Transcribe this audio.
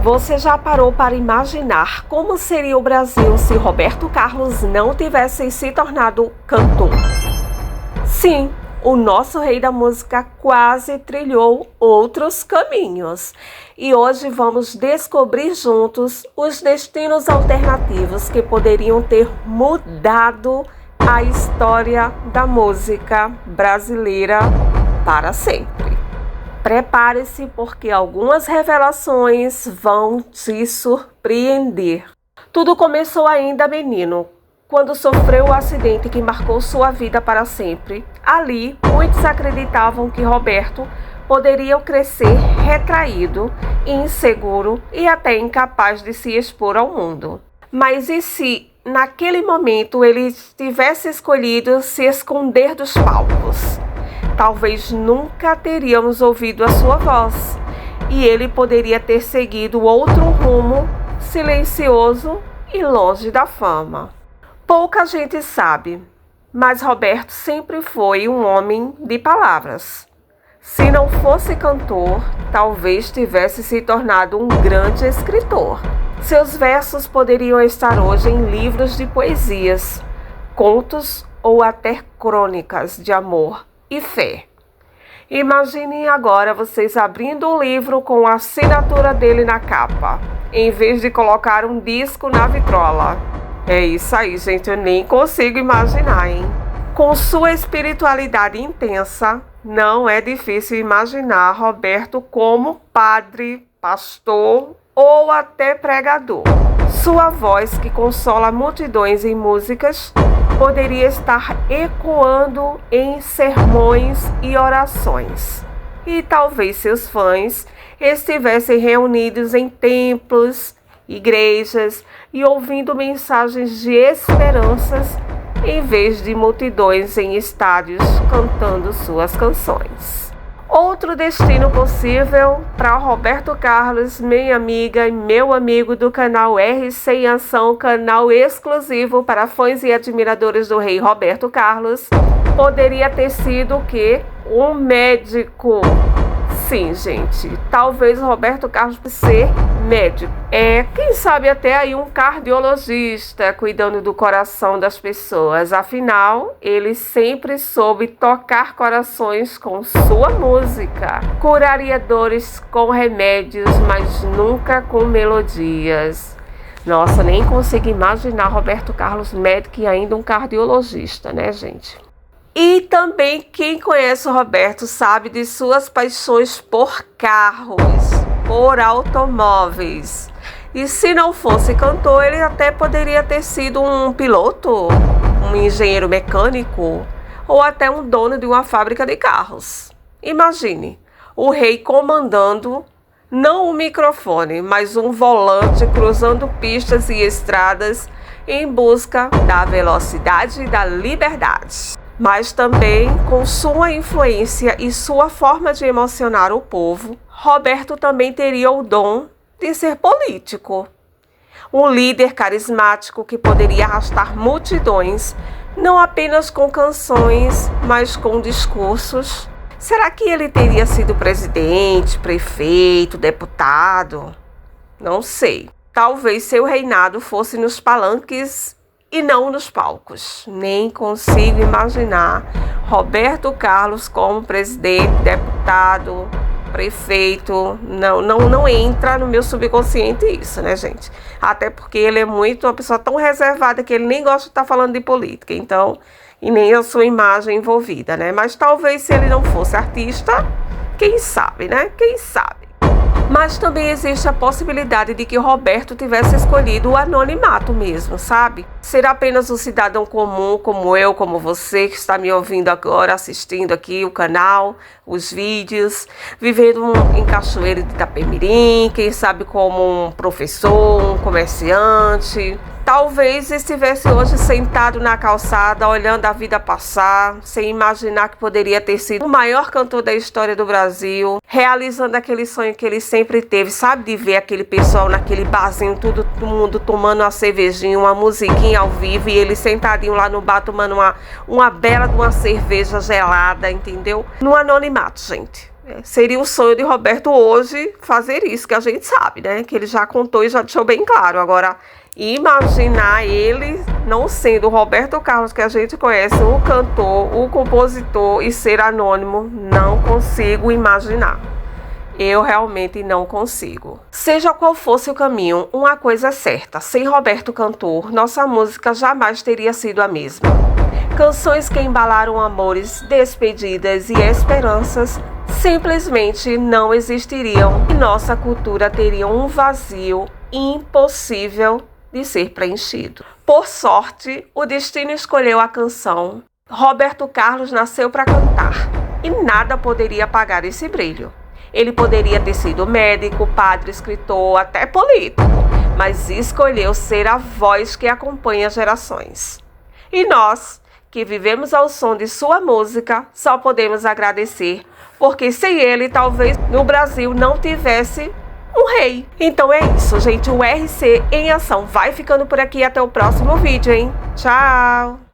Você já parou para imaginar como seria o Brasil se Roberto Carlos não tivesse se tornado cantor? Sim, o nosso rei da música quase trilhou outros caminhos. E hoje vamos descobrir juntos os destinos alternativos que poderiam ter mudado a história da música brasileira para sempre. Prepare-se, porque algumas revelações vão te surpreender. Tudo começou ainda menino, quando sofreu o acidente que marcou sua vida para sempre. Ali, muitos acreditavam que Roberto poderia crescer retraído, inseguro e até incapaz de se expor ao mundo. Mas e se, naquele momento, ele tivesse escolhido se esconder dos palcos? Talvez nunca teríamos ouvido a sua voz, e ele poderia ter seguido outro rumo, silencioso e longe da fama. Pouca gente sabe, mas Roberto sempre foi um homem de palavras. Se não fosse cantor, talvez tivesse se tornado um grande escritor. Seus versos poderiam estar hoje em livros de poesias, contos ou até crônicas de amor e fé. Imaginem agora vocês abrindo um livro com a assinatura dele na capa, em vez de colocar um disco na vitrola. É isso aí, gente, eu nem consigo imaginar, hein? Com sua espiritualidade intensa, não é difícil imaginar Roberto como padre, pastor ou até pregador. Sua voz, que consola multidões em músicas, poderia estar ecoando em sermões e orações. E talvez seus fãs estivessem reunidos em templos, igrejas e ouvindo mensagens de esperanças, em vez de multidões em estádios cantando suas canções. Outro destino possível para Roberto Carlos, minha amiga e meu amigo do canal RC em Ação, canal exclusivo para fãs e admiradores do rei Roberto Carlos, poderia ter sido o quê? Um médico. Sim, gente, talvez Roberto Carlos ser médico. Quem sabe até aí um cardiologista cuidando do coração das pessoas. Afinal, ele sempre soube tocar corações com sua música. Curaria dores com remédios, mas nunca com melodias. Nossa, nem consigo imaginar Roberto Carlos médico e ainda um cardiologista, né, gente? E também quem conhece o Roberto sabe de suas paixões por carros, por automóveis. E se não fosse cantor, ele até poderia ter sido um piloto, um engenheiro mecânico ou até um dono de uma fábrica de carros. Imagine, o rei comandando não um microfone, mas um volante cruzando pistas e estradas em busca da velocidade e da liberdade. Mas também, com sua influência e sua forma de emocionar o povo, Roberto também teria o dom de ser político. Um líder carismático que poderia arrastar multidões, não apenas com canções, mas com discursos. Será que ele teria sido presidente, prefeito, deputado? Não sei. Talvez seu reinado fosse nos palanques e não nos palcos. Nem consigo imaginar Roberto Carlos como presidente, deputado, prefeito. Não entra no meu subconsciente isso, né, gente? Até porque ele é uma pessoa tão reservada que ele nem gosta de estar falando de política, então, e nem a sua imagem envolvida, né? Mas talvez se ele não fosse artista, quem sabe, né? Quem sabe? Mas também existe a possibilidade de que Roberto tivesse escolhido o anonimato mesmo, sabe? Ser apenas um cidadão comum, como eu, como você, que está me ouvindo agora, assistindo aqui o canal, os vídeos, vivendo em Cachoeira de Itapemirim, quem sabe como um professor, um comerciante. Talvez estivesse hoje sentado na calçada, olhando a vida passar, sem imaginar que poderia ter sido o maior cantor da história do Brasil, realizando aquele sonho que ele sempre teve, sabe? De ver aquele pessoal naquele barzinho, todo mundo tomando uma cervejinha, uma musiquinha ao vivo, e ele sentadinho lá no bar tomando uma bela de uma cerveja gelada, entendeu? No anonimato, gente. Seria o sonho de Roberto hoje fazer isso, que a gente sabe, né? Que ele já contou e já deixou bem claro. Agora, imaginar ele não sendo o Roberto Carlos que a gente conhece, o cantor, o compositor e ser anônimo, não consigo imaginar. Eu realmente não consigo. Seja qual fosse o caminho, uma coisa é certa: sem Roberto cantor, nossa música jamais teria sido a mesma. Canções que embalaram amores, despedidas e esperanças simplesmente não existiriam e nossa cultura teria um vazio impossível de ser preenchido. Por sorte, o destino escolheu a canção. Roberto Carlos nasceu para cantar e nada poderia apagar esse brilho. Ele poderia ter sido médico, padre, escritor, até político, mas escolheu ser a voz que acompanha gerações. E nós, que vivemos ao som de sua música, só podemos agradecer, porque sem ele, talvez no Brasil não tivesse um rei. Então é isso, gente. O RC em Ação vai ficando por aqui. Até o próximo vídeo, hein? Tchau!